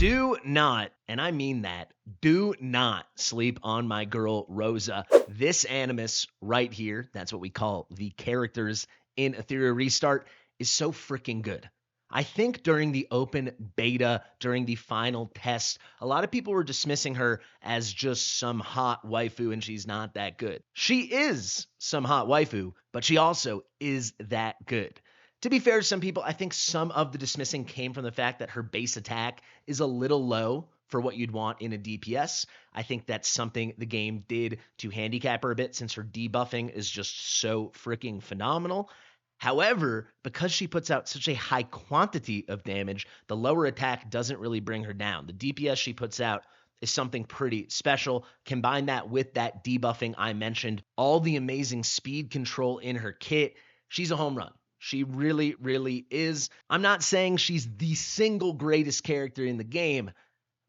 Do not, and I mean that, do not sleep on my girl Rosa. This Animus right here, that's what we call the characters in Etheria Restart, is so freaking good. I think during the open beta, during the final test, a lot of people were dismissing her as just some hot waifu, and she's not that good. She is some hot waifu, but she also is that good. To be fair to some people, I think some of the dismissing came from the fact that her base attack is a little low for what you'd want in a DPS. I think that's something the game did to handicap her a bit since her debuffing is just so freaking phenomenal. However, because she puts out such a high quantity of damage, the lower attack doesn't really bring her down. The DPS she puts out is something pretty special. Combine that with that debuffing I mentioned, all the amazing speed control in her kit, she's a home run. She really, really is. I'm not saying she's the single greatest character in the game,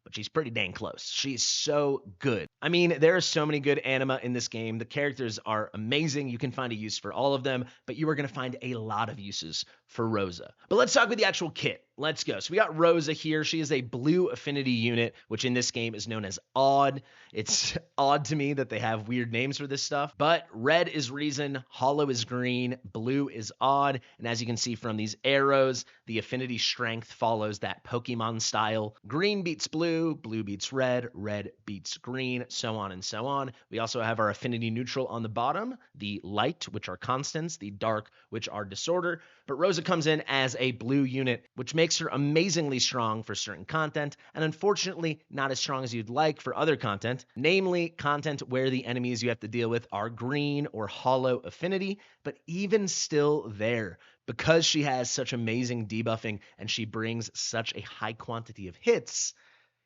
but she's pretty dang close. She's so good. I mean, there are so many good anima in this game. The characters are amazing. You can find a use for all of them, but you are going to find a lot of uses for Rosa. But let's talk about the actual kit. Let's go. So we got Rosa here. She is a blue affinity unit, which in this game is known as odd. It's odd to me that they have weird names for this stuff, but red is reason, hollow is green, blue is odd. And as you can see from these arrows, the affinity strength follows that Pokemon style. Green beats blue, blue beats red, red beats green, so on and so on. We also have our affinity neutral on the bottom, the light, which are constants, the dark, which are disorder. But Rosa comes in as a blue unit, which makes her amazingly strong for certain content, and unfortunately not as strong as you'd like for other content, namely content where the enemies you have to deal with are green or hollow affinity. But even still there, because she has such amazing debuffing and she brings such a high quantity of hits,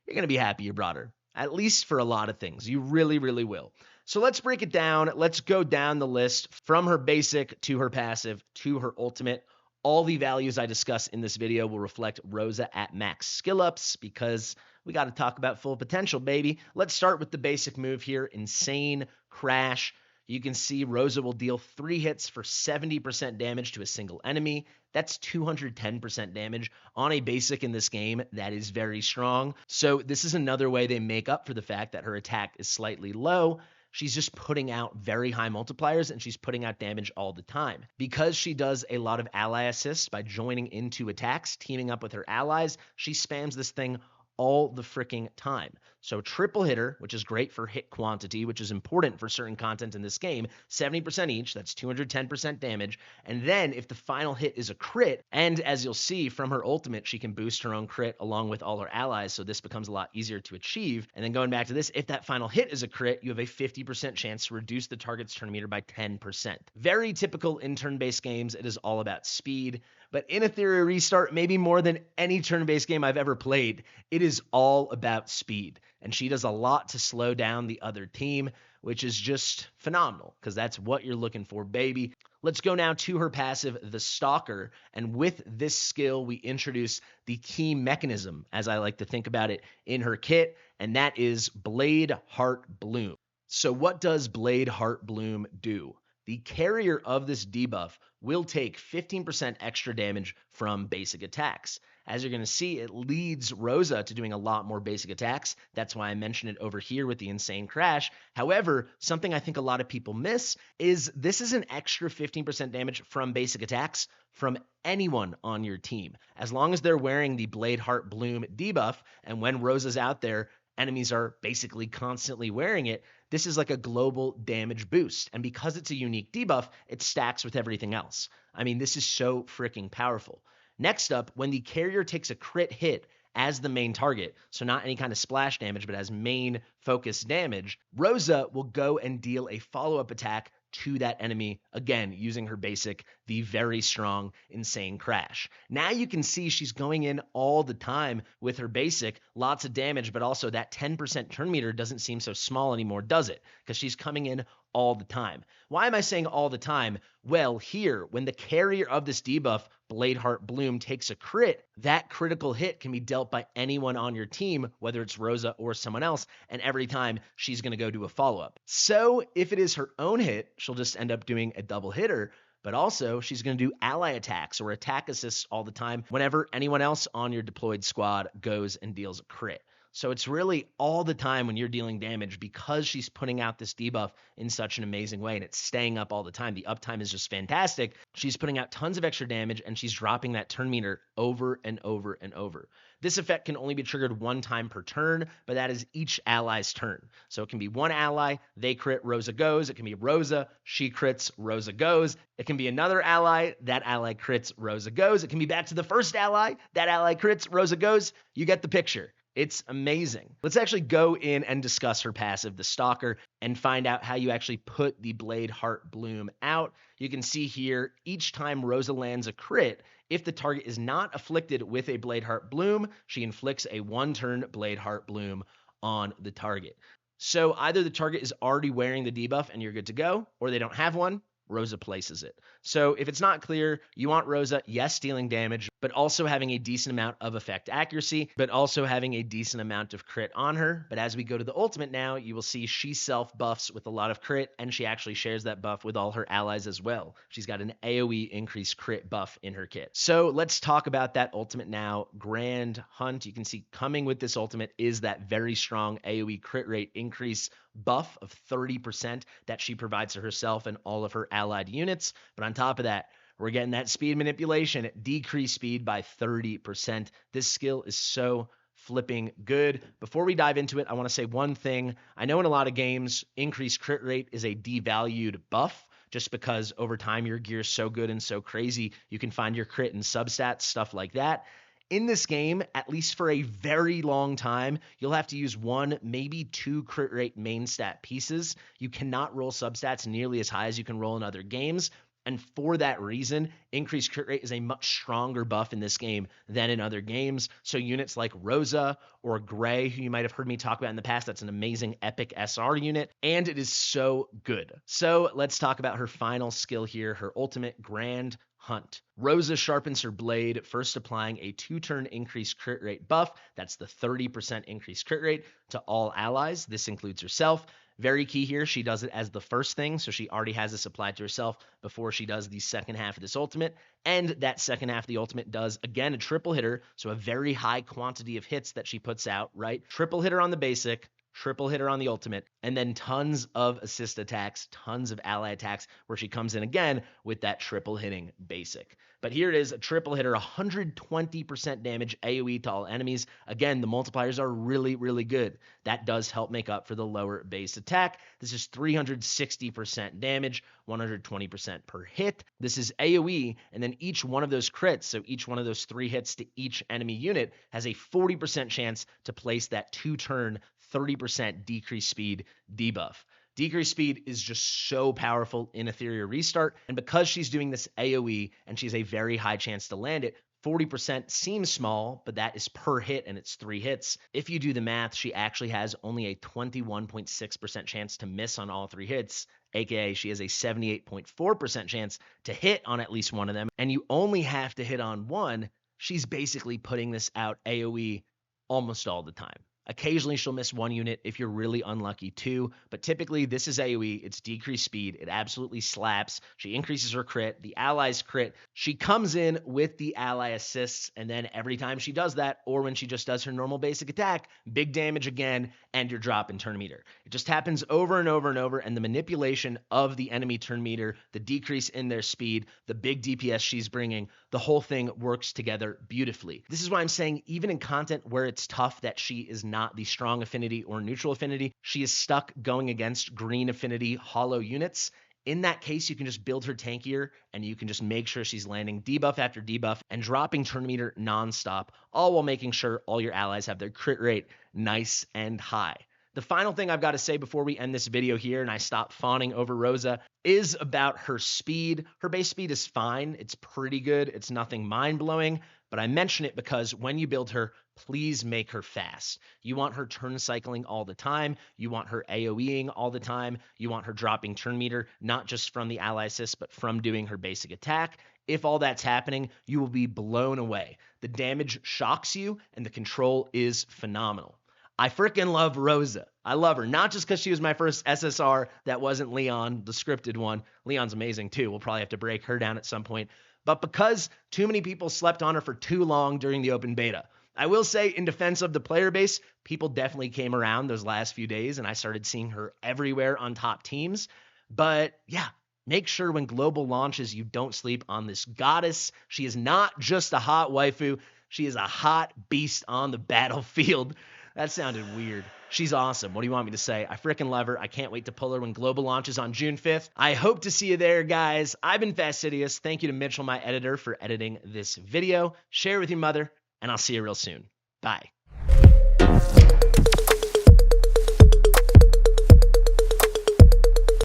you're going to be happy you brought her. At least for a lot of things. You really, really will. So let's break it down. Let's go down the list from her basic to her passive to her ultimate. All the values I discuss in this video will reflect Rosa at max skill ups because we got to talk about full potential, baby. Let's start with the basic move here, Insane Crash. You can see Rosa will deal 3 hits for 70% damage to a single enemy. That's 210% damage on a basic in this game. That is very strong. So this is another way they make up for the fact that her attack is slightly low. She's just putting out very high multipliers and she's putting out damage all the time. Because she does a lot of ally assists by joining into attacks, teaming up with her allies, she spams this thing all the freaking time. So triple hitter, which is great for hit quantity, which is important for certain content in this game, 70% each, that's 210% damage. And then if the final hit is a crit, and as you'll see from her ultimate, she can boost her own crit along with all her allies, so this becomes a lot easier to achieve. And then going back to this, if that final hit is a crit, you have a 50% chance to reduce the target's turn meter by 10%. Very typical in turn-based games, it is all about speed. But in Etheria Restart, maybe more than any turn-based game I've ever played, it is all about speed. And she does a lot to slow down the other team, which is just phenomenal, because that's what you're looking for, baby. Let's go now to her passive, the Stalker. And with this skill, we introduce the key mechanism, as I like to think about it, in her kit, and that is Blade Heart Bloom. So what does Blade Heart Bloom do? The carrier of this debuff will take 15% extra damage from basic attacks. As you're going to see, it leads Rosa to doing a lot more basic attacks. That's why I mentioned it over here with the Insane Crash. However, something I think a lot of people miss is this is an extra 15% damage from basic attacks from anyone on your team. As long as they're wearing the Blade Heart Bloom debuff, and when Rosa's out there, enemies are basically constantly wearing it, this is like a global damage boost. And because it's a unique debuff, it stacks with everything else. I mean, this is so freaking powerful. Next up, when the carrier takes a crit hit as the main target, so not any kind of splash damage, but as main focus damage, Rosa will go and deal a follow-up attack to that enemy, again, using her basic, the very strong Insane Crash. Now you can see she's going in all the time with her basic, lots of damage, but also that 10% turn meter doesn't seem so small anymore, does it? Because she's coming in all the time. Why am I saying all the time? Well, here, when the carrier of this debuff, Blade Heart Bloom, takes a crit, that critical hit can be dealt by anyone on your team, whether it's Rosa or someone else, and every time she's going to go do a follow-up. So if it is her own hit, she'll just end up doing a double hitter. but also she's going to do ally attacks or attack assists all the time whenever anyone else on your deployed squad goes and deals a crit. So it's really all the time when you're dealing damage because she's putting out this debuff in such an amazing way and it's staying up all the time. The uptime is just fantastic. She's putting out tons of extra damage and she's dropping that turn meter over and over and over. This effect can only be triggered one time per turn, but that is each ally's turn. So it can be one ally, they crit, Rosa goes. It can be Rosa, she crits, Rosa goes. It can be another ally, that ally crits, Rosa goes. It can be back to the first ally, that ally crits, Rosa goes. You get the picture. It's amazing. Let's actually go in and discuss her passive, the Stalker, and find out how you actually put the Blade Heart Bloom out. You can see here, each time Rosa lands a crit, if the target is not afflicted with a Blade Heart Bloom, she inflicts a one-turn Blade Heart Bloom on the target. So either the target is already wearing the debuff and you're good to go, or they don't have one, Rosa places it. So if it's not clear, you want Rosa, yes, dealing damage, but also having a decent amount of effect accuracy, but also having a decent amount of crit on her. But as we go to the ultimate now, you will see she self-buffs with a lot of crit, and she actually shares that buff with all her allies as well. She's got an AoE increased crit buff in her kit. So let's talk about that ultimate now. Grand Hunt, you can see coming with this ultimate is that very strong AoE crit rate increase buff of 30% that she provides to herself and all of her allied units. But on top of that, we're getting that speed manipulation, decreased speed by 30%. This skill is so flipping good. Before we dive into it, I want to say one thing. I know in a lot of games, increased crit rate is a devalued buff, just because over time your gear is so good and so crazy, you can find your crit and substats, stuff like that. In this game, at least for a very long time, you'll have to use one, maybe two crit rate main stat pieces. You cannot roll substats nearly as high as you can roll in other games. And for that reason, increased crit rate is a much stronger buff in this game than in other games. So units like Rosa or Gray, who you might have heard me talk about in the past, that's an amazing epic SR unit, and it is so good. So let's talk about her final skill here, her ultimate Grand Hunt. Rosa sharpens her blade, first applying a 2-turn increased crit rate buff. That's the 30% increased crit rate to all allies. This includes herself. Very key here, she does it as the first thing, so she already has this applied to herself before she does the second half of this ultimate. And that second half of the ultimate does, again, a triple hitter, so a very high quantity of hits that she puts out, right? Triple hitter on the basic, triple hitter on the ultimate, and then tons of assist attacks, tons of ally attacks, where she comes in again with that triple hitting basic. But here it is, a triple hitter, 120% damage AoE to all enemies. Again, the multipliers are really, really good. That does help make up for the lower base attack. This is 360% damage, 120% per hit. This is AoE, and then each one of those crits, so each one of those 3 hits to each enemy unit, has a 40% chance to place that 2-turn 30% decreased speed debuff. Decreased speed is just so powerful in Etheria Restart, and because she's doing this AoE and she's a very high chance to land it, 40% seems small, but that is per hit and it's 3 hits. If you do the math, she actually has only a 21.6% chance to miss on all 3 hits, aka she has a 78.4% chance to hit on at least one of them, and you only have to hit on one. She's basically putting this out AoE almost all the time. Occasionally, she'll miss one unit if you're really unlucky too, but typically this is AoE, it's decreased speed, it absolutely slaps. She increases her crit, the allies crit, she comes in with the ally assists, and then every time she does that, or when she just does her normal basic attack, big damage again, and you're dropping turn meter. It just happens over and over and over, and the manipulation of the enemy turn meter, the decrease in their speed, the big DPS she's bringing, the whole thing works together beautifully. This is why I'm saying even in content where it's tough that she is not the strong affinity or neutral affinity, she is stuck going against green affinity hollow units. In that case, you can just build her tankier and you can just make sure she's landing debuff after debuff and dropping turn meter nonstop, all while making sure all your allies have their crit rate nice and high. The final thing I've got to say before we end this video here and I stop fawning over Rosa is about her speed. Her base speed is fine. It's pretty good. It's nothing mind-blowing, but I mention it because when you build her, please make her fast. You want her turn cycling all the time. You want her AoEing all the time. You want her dropping turn meter, not just from the ally assist, but from doing her basic attack. If all that's happening, you will be blown away. The damage shocks you and the control is phenomenal. I freaking love Rosa. I love her, not just because she was my first SSR that wasn't Leon, the scripted one. Leon's amazing too. We'll probably have to break her down at some point. But because too many people slept on her for too long during the open beta. I will say, in defense of the player base, people definitely came around those last few days, and I started seeing her everywhere on top teams. But yeah, make sure when global launches, you don't sleep on this goddess. She is not just a hot waifu. She is a hot beast on the battlefield. That sounded weird. She's awesome. What do you want me to say? I freaking love her. I can't wait to pull her when global launches on June 5th. I hope to see you there, guys. I've been Fastidious. Thank you to Mitchell, my editor, for editing this video. Share with your mother, and I'll see you real soon. Bye.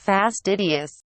Fastidious.